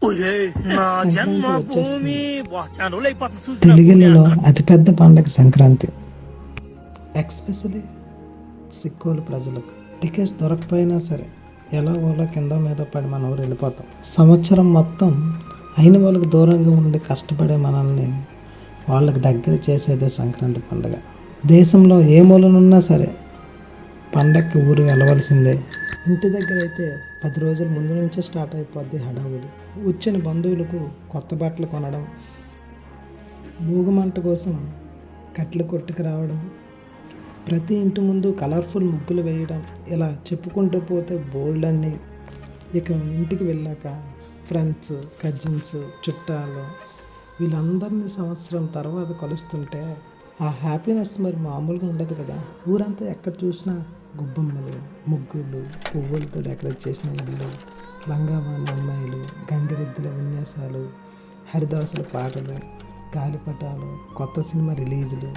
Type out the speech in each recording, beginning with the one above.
సంక్రాంతి వచ్చేస్తుంది. తెలుగులలో అతిపెద్ద పండగ సంక్రాంతి, ఎక్స్పెషలీ సిక్కోలు ప్రజలకు. టికెట్స్ దొరకపోయినా సరే ఎలా వాళ్ళ కింద మీద పడి మన ఊరు వెళ్ళిపోతాం. సంవత్సరం మొత్తం అయిన వాళ్ళకి దూరంగా ఉండి కష్టపడే మనల్ని వాళ్ళకి దగ్గర చేసేదే సంక్రాంతి పండుగ. దేశంలో ఏ మూలనున్నా సరే పండగకి ఊరు వెళ్ళవలసిందే. ఇంటి దగ్గర అయితే 10 రోజుల ముందు నుంచే స్టార్ట్ అయిపోద్ది హడావుడి. వచ్చిన బంధువులకు కొత్త బట్టలు కొనడం, మూగుమంట కోసం కట్టెలు కొట్టుకు రావడం, ప్రతి ఇంటి ముందు కలర్ఫుల్ ముగ్గులు వేయడం, ఇలా చెప్పుకుంటూ పోతే బోల్డ్ అన్ని. ఇక ఇంటికి వెళ్ళాక ఫ్రెండ్స్, కజిన్స్, చుట్టాలు వీళ్ళందరినీ సంవత్సరం తర్వాత కలుస్తుంటే ఆ హ్యాపీనెస్ మరి మామూలుగా ఉండదు కదా. ఊరంతా ఎక్కడ చూసినా గుబ్బమ్మలు, ముగ్గులు, పువ్వులతో డెకరేట్ చేసిన ఇల్లు, లంగావాణి అమ్మాయిలు, గంగిరెద్దుల విన్యాసాలు, హరిదాసుల పాటలు, గాలిపటాలు, కొత్త సినిమా రిలీజులు,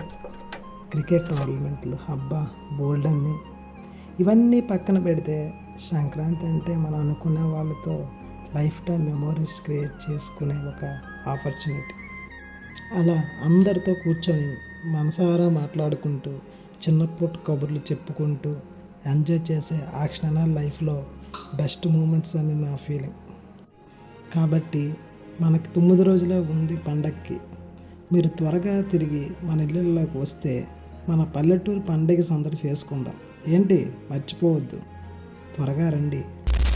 క్రికెట్ టోర్నమెంట్లు, హబ్బా బోల్డన్ని. ఇవన్నీ పక్కన పెడితే సంక్రాంతి అంటే మనం అనుకునే వాళ్ళతో లైఫ్ టైం మెమోరీస్ క్రియేట్ చేసుకునే ఒక ఆపర్చునిటీ. అలా అందరితో కూర్చొని మనసారా మాట్లాడుకుంటూ చిన్నప్పటి కబుర్లు చెప్పుకుంటూ ఎంజాయ్ చేసే ఆ క్షణాలు లైఫ్లో బెస్ట్ మూమెంట్స్ అని నా ఫీలింగ్. కాబట్టి మనకి 9 రోజులే ఉంది పండగకి. మీరు త్వరగా తిరిగి మన ఇళ్ళల్లోకి వస్తే మన పల్లెటూరు పండుగ సందడి చేసుకుందాం. ఏంటి మర్చిపోవద్దు, త్వరగా రండి.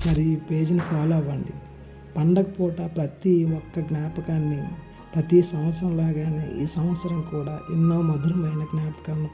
మరి ఈ పేజీని ఫాలో అవ్వండి. పండగ పూట ప్రతి ఒక్క జ్ఞాపకాన్ని ప్రతి సంవత్సరం లాగానే ఈ సంవత్సరం కూడా ఎన్నో మధురమైన జ్ఞాపకాలను